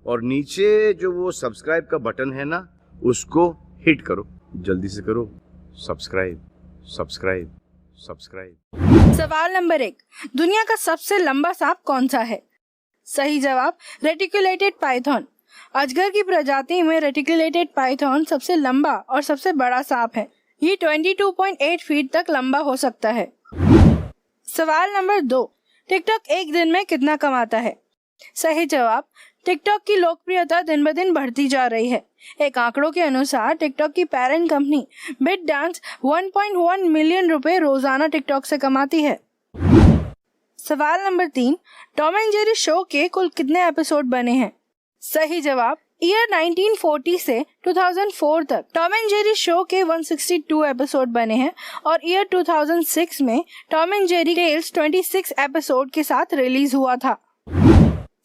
और नीचे जो वो सब्सक्राइब का बटन है ना, उसको हिट करो, जल्दी से करो। Subscribe subscribe subscribe. सवाल नंबर 1, दुनिया का सबसे लंबा सांप कौन सा है? सही जवाब रेटिकुलेटेड पाइथन। अजगर की प्रजाति में रेटिकुलेटेड पाइथन सबसे लंबा और सबसे बड़ा सांप है। ये 22.8 फीट तक लंबा हो सकता है। सवाल नंबर 2, टिकटॉक एक दिन में कितना कमाता है? सही जवाब टिकटॉक की लोकप्रियता दिन ब दिन बढ़ती जा रही है। एक आंकड़ों के अनुसार टिकटॉक की पेरेंट कंपनी बिटडांस 1.1 मिलियन रुपए रोजाना टिकटॉक से कमाती है। सवाल number 3, Tom and Jerry show के कुल कितने एपिसोड बने हैं? सही जवाब ईयर 1940 से 2004 तक टॉम एंड जेरी शो के 162 एपिसोड बने हैं और ईयर 2006 में Tom and Jerry tales 26 episode के साथ रिलीज हुआ था।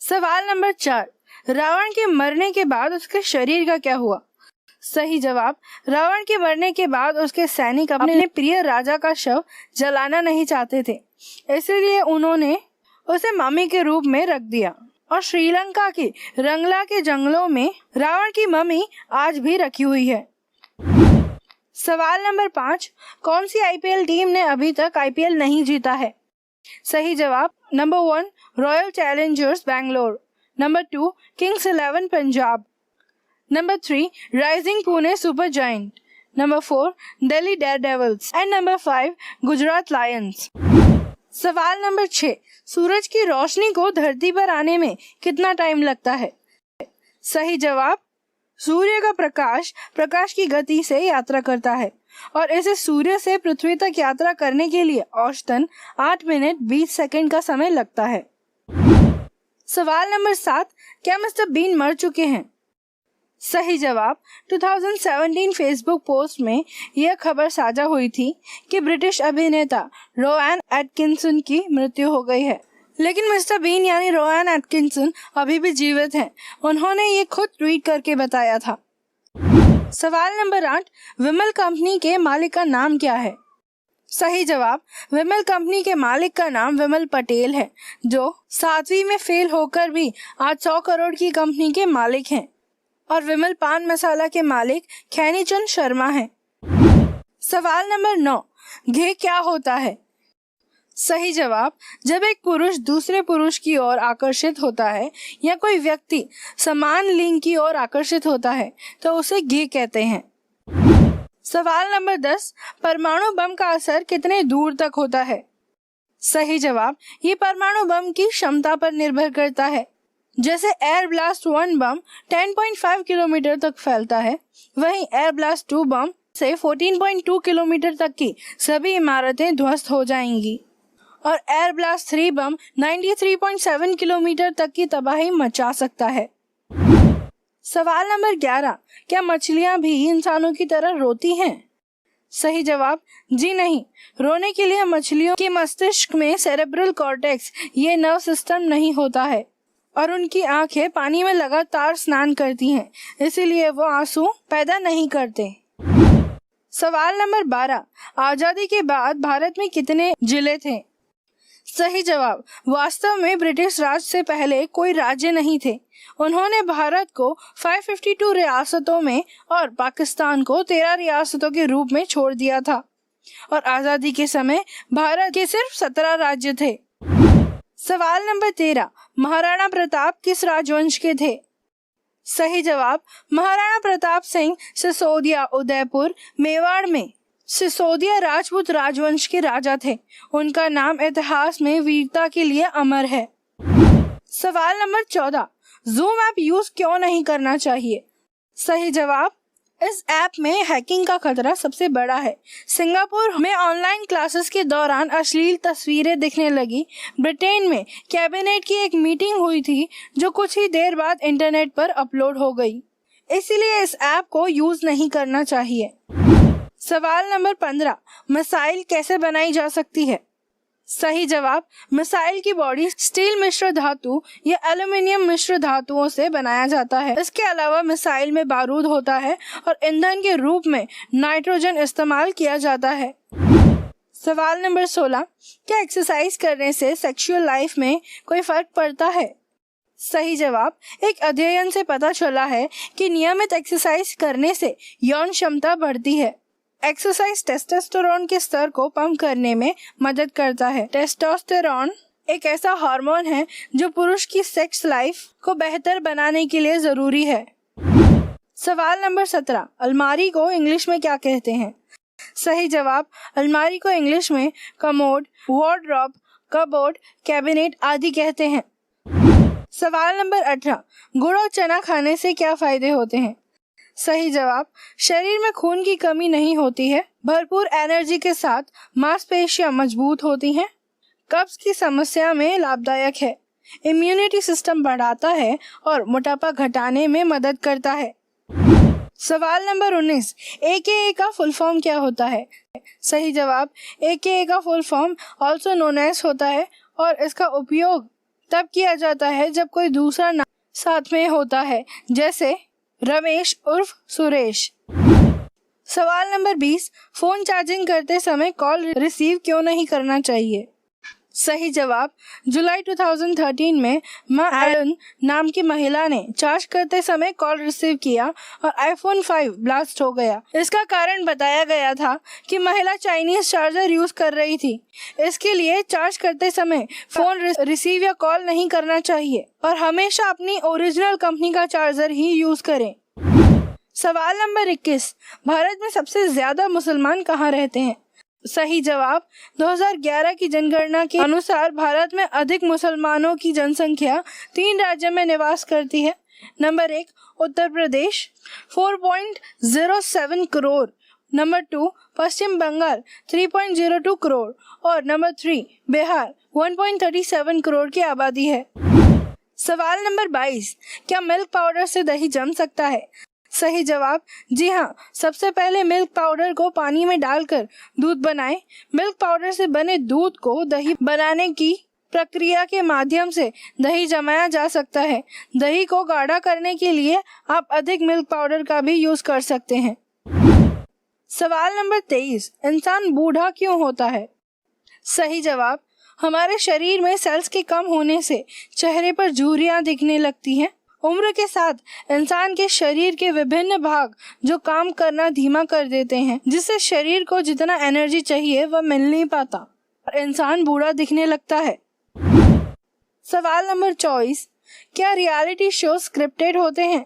सवाल नंबर 4, रावण के मरने के बाद उसके शरीर का क्या हुआ? सही जवाब रावण के मरने के बाद उसके सैनिक अपने प्रिय राजा का शव जलाना नहीं चाहते थे, इसलिए उन्होंने उसे मम्मी के रूप में रख दिया और श्रीलंका के रंगला के जंगलों में रावण की मम्मी आज भी रखी हुई है। सवाल नंबर 5, कौन सी आईपीएल टीम ने अभी तक आईपीएल नहीं जीता है? सही जवाब number 1 royal Challengers Bangalore, number 2 Kings 11 Punjab, number 3 rising Pune super giant, number 4 Delhi Daredevils and number 5 Gujarat Lions. सवाल नंबर 6, सूरज की रोशनी को धरती पर आने में कितना टाइम लगता है? सही जवाब सूर्य का प्रकाश की गति से यात्रा करता है और इसे सूर्य से पृथ्वी तक यात्रा करने के लिए औसतन 8 मिनट 20 सेकंड का समय लगता है। सवाल नंबर 7, क्या मिस्टर बीन मर चुके हैं? सही जवाब 2017 फेसबुक पोस्ट में यह खबर साझा हुई थी कि ब्रिटिश अभिनेता रोएन एटकिंसन की मृत्यु हो गई है, लेकिन मिस्टर बीन यानी रोएन एटकिंसन अभी भी जीवित हैं। उन्होंने ये खुद ट्वीट करके बताया था। सवाल नंबर 8, विमल कंपनी के मालिक का नाम क्या है? सही जवाब विमल कंपनी के मालिक का नाम विमल पटेल है, जो 7वीं में फेल होकर भी आज 100 करोड़ की कंपनी के मालिक हैं और विमल पान मसाला के मालिक खैनीचंद शर्मा हैं। सवाल नंबर 9, घे क्या होता है? सही जवाब जब एक पुरुष दूसरे पुरुष की ओर आकर्षित होता है या कोई व्यक्ति समान लिंग की ओर आकर्षित होता है तो उसे घे कहते हैं। सवाल नंबर 10, परमाणु बम का असर कितने दूर तक होता है? सही जवाब ये परमाणु बम की क्षमता पर निर्भर करता है। जैसे एयर ब्लास्ट 1 बम 10.5 किलोमीटर तक फैलता है, वहीं एयर ब्लास्ट 2 बम से 14.2 किलोमीटर तक की सभी इमारतें ध्वस्त हो जाएंगी और एयर ब्लास्ट 3 बम 93.7 किलोमीटर तक की तबाही मचा सकता है। सवाल नंबर 11, क्या मछलियां भी इंसानों की तरह रोती हैं? सही जवाब जी नहीं, रोने के लिए मछलियों के मस्तिष्क में सेरेब्रल कॉर्टेक्स ये नर्व सिस्टम नहीं होता है और उनकी आंखें पानी में लगातार स्नान करती हैं, इसीलिए वो आंसू पैदा नहीं करते। सवाल नंबर 12, आजादी के बाद भारत में कितने जिले थे? सही जवाब वास्तव में ब्रिटिश राज से पहले कोई राज्य नहीं थे। उन्होंने भारत को 552 रियासतों में और पाकिस्तान को 13 रियासतों के रूप में छोड़ दिया था और आजादी के समय भारत के सिर्फ 17 राज्य थे। सवाल नंबर 13, महाराणा प्रताप किस राजवंश के थे? सही जवाब महाराणा प्रताप सिंह सिसोदिया उदयपुर मेवाड़ में सिसोदिया राजपूत राजवंश के राजा थे। उनका नाम इतिहास में वीरता के लिए अमर है। सवाल नंबर 14, जूम ऐप यूज क्यों नहीं करना चाहिए? सही जवाब इस ऐप में हैकिंग का खतरा सबसे बड़ा है। सिंगापुर में ऑनलाइन क्लासेस के दौरान अश्लील तस्वीरें दिखने लगी। ब्रिटेन में कैबिनेट की एक मीटिंग हुई थी जो कुछ ही देर बाद इंटरनेट पर अपलोड हो गई, इसीलिए इस ऐप को यूज नहीं करना चाहिए। सवाल नंबर 15, मिसाइल कैसे बनाई जा सकती है? सही जवाब मिसाइल की बॉडी स्टील मिश्र धातु या एल्युमिनियम मिश्र धातुओं से बनाया जाता है। इसके अलावा मिसाइल में बारूद होता है और ईंधन के रूप में नाइट्रोजन इस्तेमाल किया जाता है। सवाल नंबर 16, क्या एक्सरसाइज करने से सेक्सुअल लाइफ में कोई फर्क पड़ता है? सही जवाब, एक अध्ययन से पता चला है कि नियमित एक्सरसाइज करने से यौन क्षमता बढ़ती है। एक्सरसाइज टेस्टोस्टेरोन के स्तर को पंप करने में मदद करता है। टेस्टोस्टेरोन एक ऐसा हार्मोन है जो पुरुष की सेक्स लाइफ को बेहतर बनाने के लिए जरूरी है। सवाल नंबर 17, अलमारी को इंग्लिश में क्या कहते हैं? सही जवाब, अलमारी को इंग्लिश में कमोड, वार्डरोब, कबोर्ड, कैबिनेट आदि कहते हैं। सवाल नंबर 18, गुड़ और चना खाने से क्या फायदे होते हैं? सही जवाब, शरीर में खून की कमी नहीं होती है, भरपूर एनर्जी के साथ मांसपेशियां मजबूत होती हैं, कब्ज की समस्या में लाभदायक है, इम्यूनिटी सिस्टम बढ़ाता है और मोटापा घटाने में मदद करता है। सवाल नंबर 19, AKA का फुल फॉर्म क्या होता है? सही जवाब, AKA का full form also known as होता है और इसका उपयोग तब किया जाता है जब कोई दूसरा नाम साथ में होता है, जैसे रमेश उर्फ सुरेश। सवाल नंबर 20, फोन चार्जिंग करते समय कॉल रिसीव क्यों नहीं करना चाहिए? सही जवाब, जुलाई 2013 में मां एलन नाम की महिला ने चार्ज करते समय कॉल रिसीव किया और iPhone 5 ब्लास्ट हो गया। इसका कारण बताया गया था कि महिला चाइनीज चार्जर यूज कर रही थी। इसके लिए चार्ज करते समय फोन रिसीव या कॉल नहीं करना चाहिए और हमेशा अपनी ओरिजिनल कंपनी का चार्जर ही यूज करें। सवाल नंबर 21, भारत में सबसे ज्यादा मुसलमान कहाँ रहते हैं? सही जवाब, 2011 की जनगणना के अनुसार भारत में अधिक मुसलमानों की जनसंख्या 3 राज्यों में निवास करती है। नंबर 1 उत्तर प्रदेश 4.07 करोड़, नंबर 2 पश्चिम बंगाल 3.02 करोड़ और नंबर 3 बिहार 1.37 करोड़ की आबादी है। सवाल नंबर 22, क्या मिल्क पाउडर से दही जम सकता है? सही जवाब, जी हाँ, सबसे पहले मिल्क पाउडर को पानी में डालकर दूध बनाएं। मिल्क पाउडर से बने दूध को दही बनाने की प्रक्रिया के माध्यम से दही जमाया जा सकता है। दही को गाढ़ा करने के लिए आप अधिक मिल्क पाउडर का भी यूज कर सकते हैं। सवाल नंबर 23, इंसान बूढ़ा क्यों होता है? सही जवाब, हमारे शरीर में सेल्स के कम होने से चेहरे पर झुर्रियां दिखने लगती हैं। उम्र के साथ इंसान के शरीर के विभिन्न भाग जो काम करना धीमा कर देते हैं, जिससे शरीर को जितना एनर्जी चाहिए वह मिल नहीं पाता और इंसान बूढ़ा दिखने लगता है। सवाल नंबर 24, क्या रियलिटी शो स्क्रिप्टेड होते हैं?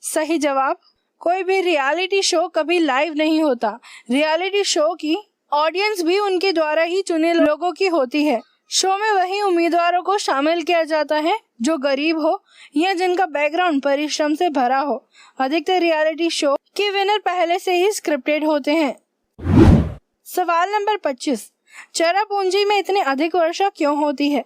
सही जवाब, कोई भी रियलिटी शो कभी लाइव नहीं होता। रियलिटी शो की ऑडियंस भी उनके द्वारा ही चुने लोगों की होती है। शो में वही उम्मीदवारों को शामिल किया जाता है जो गरीब हो या जिनका बैकग्राउंड परिश्रम से भरा हो। अधिकतर रियलिटी शो के विनर पहले से ही स्क्रिप्टेड होते हैं। सवाल नंबर 25, चेरापूंजी में इतनी अधिक वर्षा क्यों होती है?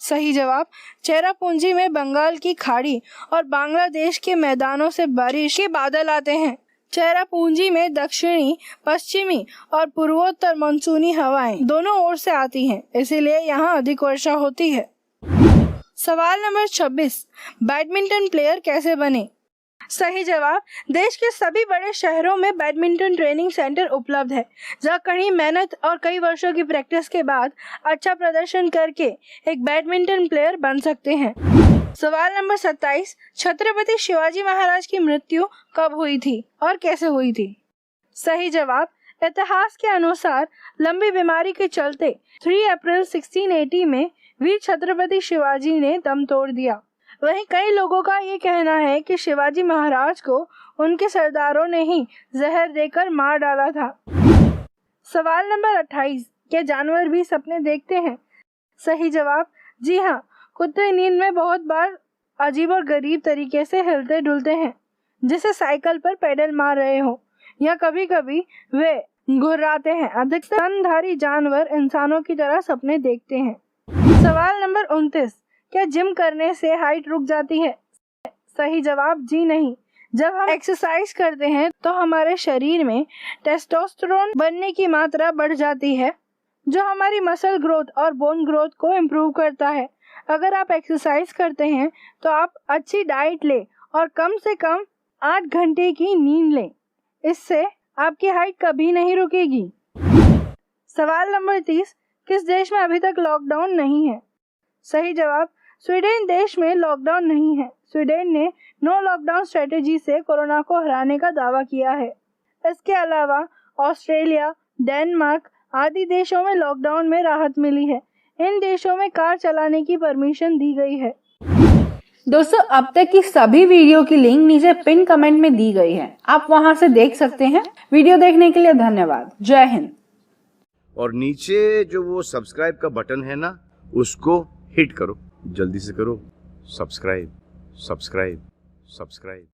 सही जवाब, चेरापूंजी में बंगाल की खाड़ी और बांग्लादेश के मैदानों से बारिश के बादल आते हैं। चेरापूंजी में दक्षिणी, पश्चिमी और पूर्वोत्तर मानसूनी हवाएं दोनों ओर से आती हैं, इसीलिए यहाँ अधिक वर्षा होती है। सवाल नंबर 26, बैडमिंटन प्लेयर कैसे बने? सही जवाब, देश के सभी बड़े शहरों में बैडमिंटन ट्रेनिंग सेंटर उपलब्ध है, जहाँ कड़ी मेहनत और कई वर्षों की प्रैक्टिस के बाद अच्छा प्रदर्शन करके एक बैडमिंटन प्लेयर बन सकते हैं। सवाल नंबर 27, छत्रपति शिवाजी महाराज की मृत्यु कब हुई थी और कैसे हुई थी? सही जवाब, इतिहास के अनुसार लंबी बीमारी के चलते 3 अप्रैल 1680 में वीर छत्रपति शिवाजी ने दम तोड़ दिया। वहीं कई लोगों का ये कहना है कि शिवाजी महाराज को उनके सरदारों ने ही जहर देकर मार डाला था। सवाल नंबर 28, क्या जानवर भी सपने देखते हैं? सही जवाब, जी हाँ, कुत्ते नींद में बहुत बार अजीब और गरीब तरीके से हिलते डुलते हैं, जैसे साइकिल पर पेडल मार रहे हो या कभी कभी वे घुर्राते हैं। अधिकतर स्तनधारी जानवर इंसानों की तरह सपने देखते हैं। सवाल नंबर 29, क्या जिम करने से हाइट रुक जाती है? सही जवाब, जी नहीं। जब हम एक्सरसाइज करते हैं तो हमारे शरीर में टेस्टोस्टेरोन बनने की मात्रा बढ़ जाती है, जो हमारी मसल ग्रोथ और बोन ग्रोथ को इम्प्रूव करता है। अगर आप एक्सरसाइज करते हैं तो आप अच्छी डाइट लें और कम से कम 8 घंटे की नींद लें, इससे आपकी हाइट कभी नहीं रुकेगी। सवाल नंबर 30, किस देश में अभी तक लॉकडाउन नहीं है? सही जवाब, स्वीडन देश में लॉकडाउन नहीं है। स्वीडन ने नो लॉकडाउन स्ट्रेटेजी से कोरोना को हराने का दावा किया है। इसके अलावा ऑस्ट्रेलिया, डेनमार्क आदि देशों में लॉकडाउन में राहत मिली है। इन देशों में कार चलाने की परमिशन दी गई है। दोस्तों, अब तक की सभी वीडियो की लिंक नीचे पिन कमेंट में दी गई है, आप वहां से देख सकते हैं। वीडियो देखने के लिए धन्यवाद। जय हिंद। और नीचे जो वो सब्सक्राइब का बटन है ना, उसको हिट करो, जल्दी से करो। Subscribe, subscribe, subscribe.